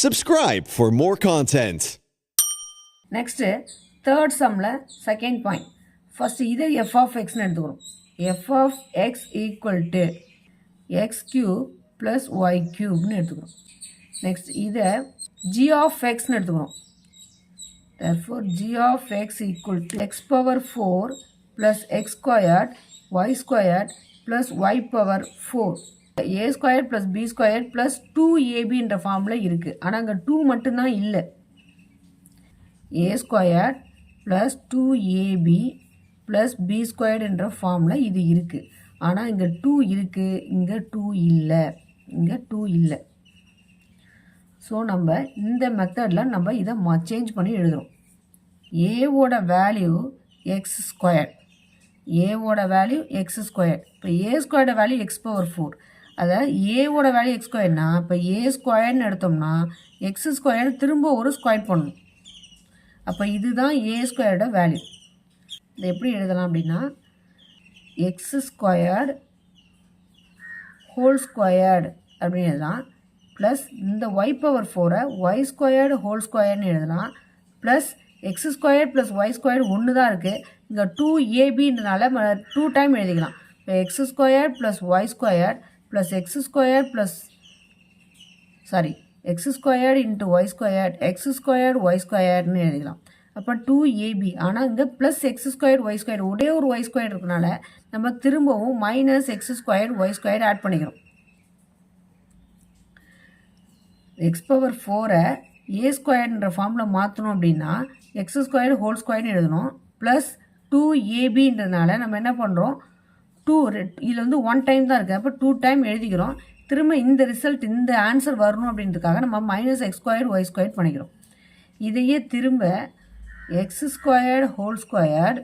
Subscribe for more content. Next, third sumல second point. First, இது f of x எடுத்துக்கிறோம். f of x equal to x cube plus y cube எடுத்துக்கிறோம். Next, இது g of x எடுத்துக்கிறோம். Therefore, g of x equal to x power 4 plus x squared y squared plus y power 4. a squared plus b squared plus 2ab என்ற ஃபார்மில் இருக்குது. ஆனால் அங்கே 2 மட்டும்தான் இல்லை. a squared plus 2ab plus b squared என்ற ஃபார்மில் இது இருக்குது. ஆனால் இங்கே 2 இருக்குது, இங்கே 2 இல்லை, இங்கே 2 இல்லை. ஸோ நம்ம இந்த மெத்தடில் நம்ம இதை சேஞ்ச் பண்ணி எழுதுகிறோம். ஏவோட வேல்யூ எக்ஸ் ஸ்கொயர், ஏவோட வேல்யூ எக்ஸ் ஸ்கொயர். இப்போ ஏ ஸ்கொயரோட வேல்யூ எக்ஸ் பவர் 4. அதாவது ஏவோட வேல்யூ எக்ஸ் ஸ்கொயர்னா இப்போ ஏ ஸ்கொயர்னு எடுத்தோம்னா எக்ஸ் ஸ்கொயர் திரும்ப ஒரு ஸ்கொயர் பண்ணணும். அப்போ இதுதான் ஏ ஸ்கொயரோட வேல்யூ. இதை எப்படி எழுதலாம் அப்படின்னா எக்ஸ் ஸ்கொயர்டு ஹோல் ஸ்கொயர்டு அப்படின்னு எழுதலாம். ப்ளஸ் இந்த Y power 4 Y squared whole ஸ்கொயர்னு எழுதலாம். Plus X square plus Y square ஒன்று தான் இருக்குது. இங்கே 2abன்றனால 2 டைம் எழுதிக்கலாம். இப்போ X square plus Y square plus X square plus X squared into Y squared X squared Y ஸ்கொயர்னு எழுதிக்கலாம். அப்போ 2ab. ஆனால் இங்கே plus X square Y square ஒரே ஒரு ஒய் ஸ்கொயர் இருக்கனால நம்ம திரும்பவும் minus X square Y square add பண்ணிக்கிறோம். எக்ஸ் பவர் 4 ஏ ஸ்கொயர்ன்ற ஃபார்மில் மாற்றணும் அப்படின்னா எக்ஸ் ஸ்கொயர் ஹோல் ஸ்கொயர்னு எழுதணும். ப்ளஸ் 2abன்றதுனால நம்ம என்ன பண்ணுறோம், 2 இதில் வந்து 1 டைம் தான் இருக்குது. அப்போ 2 டைம் எழுதிக்கிறோம். திரும்ப இந்த ரிசல்ட் இந்த ஆன்சர் வரணும் அப்படின்றதுக்காக நம்ம minus X square Y square பண்ணிக்கிறோம். இதையே திரும்ப X squared whole squared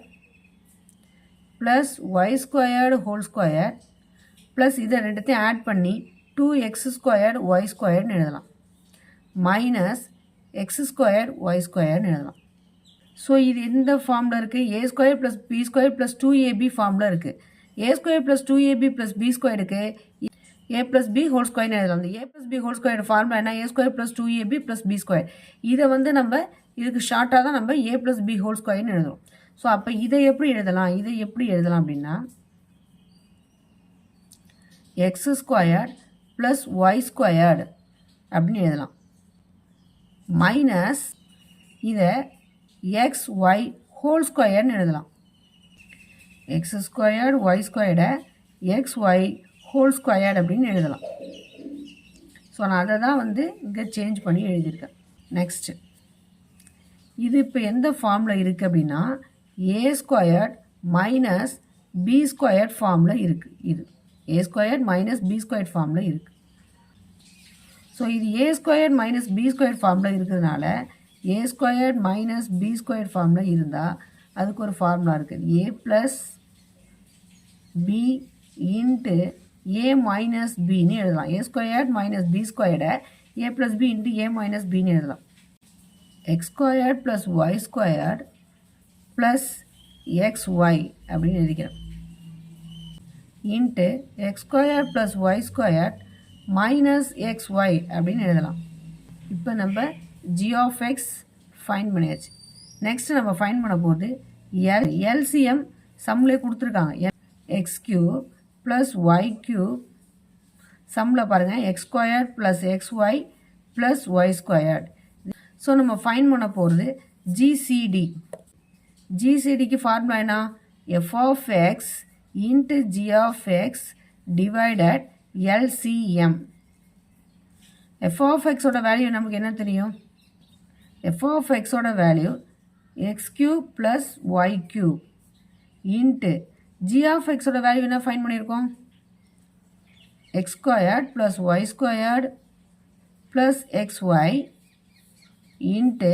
plus Y squared whole square plus இதை ரெண்டுத்தையும் ஆட் பண்ணி 2x ஸ்கொயர்டு ஒய் ஸ்கொயர்னு எழுதலாம். மைனஸ் எக்ஸ் ஸ்கொயர் ஒய் ஸ்கொயர்னு எழுதலாம். ஸோ இது எந்த ஃபார்மில் இருக்குது, A square plus B square plus 2ab ஃபார்மில் இருக்குது. A square plus 2ab plus B ஸ்கொயருக்கு ஏ ப்ளஸ் பி ஹோல் ஸ்கொயர்னு எழுதலாம். அந்த A plus B whole square formula என்ன, A square plus 2ab plus B square. இதை வந்து நம்ம இதுக்கு ஷார்ட்டாக தான் நம்ம ஏ ப்ளஸ் பி ஹோல் ஸ்கொயர்னு எழுதுறோம். ஸோ அப்போ இதை எப்படி எழுதலாம் அப்படின்னா X square plus Y squared அப்படின்னு எழுதலாம். மைனஸ் இதை எக்ஸ் ஒய் ஹோல் ஸ்கொயர்னு எழுதலாம். எக்ஸ் ஸ்கொயர்டு ஒய் ஸ்கொயர்டை எக்ஸ் ஒய் ஹோல் ஸ்கொயர்டு அப்படின்னு எழுதலாம். ஸோ நான் அதை தான் வந்து இங்கே சேஞ்ச் பண்ணி எழுதியிருக்கேன். நெக்ஸ்ட்டு இது இப்போ எந்த ஃபார்மில் இருக்குது அப்படின்னா A squared minus B squared ஃபார்மில் இருக்குது. இது A squared minus B squared ஃபார்மில் இருக்குது. ஸோ இது A squared minus B square ஃபார்மில் இருக்கிறதுனால A squared minus B square ஃபார்மில் இருந்தால் அதுக்கு ஒரு ஃபார்முலா இருக்குது. A plus B into A minus பின்னு எழுதலாம். ஏ ஸ்கொயர்ட் மைனஸ் பி ஸ்கொயர்டை A plus B into A minus பின்னு எழுதலாம். X squared plus Y squared plus X Y அப்படின்னு எழுதிக்கிறேன். Into X square plus Y squared minus X Y அப்படின்னு எழுதலாம். இப்போ நம்ம ஜி ஆஃப் எக்ஸ் ஃபைன் பண்ணியாச்சு. நெக்ஸ்ட் நம்ம ஃபைன் பண்ண போது எல்சிஎம் சம்மிலே கொடுத்துருக்காங்க. X cube plus Y cube சம்மில் பாருங்கள் X square plus X Y plus Y squared. So நம்ம ஃபைன் பண்ண போகிறது ஜிசிடி. ஜிசிடிக்கு ஃபார்முலா என்ன, F of X into G of X divided LCM. F of எக்ஸோட வேல்யூ நமக்கு என்ன தெரியும், எஃப் ஆஃப் எக்ஸோட value X cube plus Y cube into G of எக்ஸோட வேல்யூ என்ன ஃபைன் பண்ணியிருக்கோம், X squared plus Y squared plus X Y into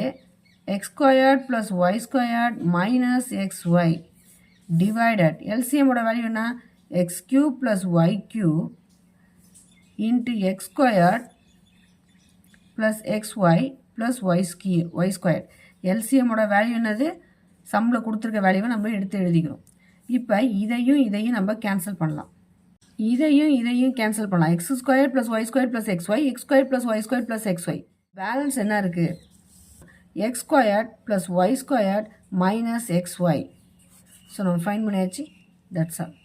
X squared plus Y squared minus X Y divided எல்சிஎம்மோட value என்ன, X cube plus Y cube into X squared plus X Y plus Y square. எல்சிஎம்மோட value என்னது, சம்மில் கொடுத்துருக்க வேல்யூவை நம்ம எடுத்து எழுதிக்கிறோம். இப்போ இதையும் நம்ம கேன்சல் பண்ணலாம். இதையும் கேன்சல் பண்ணலாம். X square plus Y square plus X Y, X square plus Y square plus X Y. Balance என்ன இருக்குது? X squared plus Y squared minus X Y. So நம்ம ஃபைன் பண்ணியாச்சு. That's all.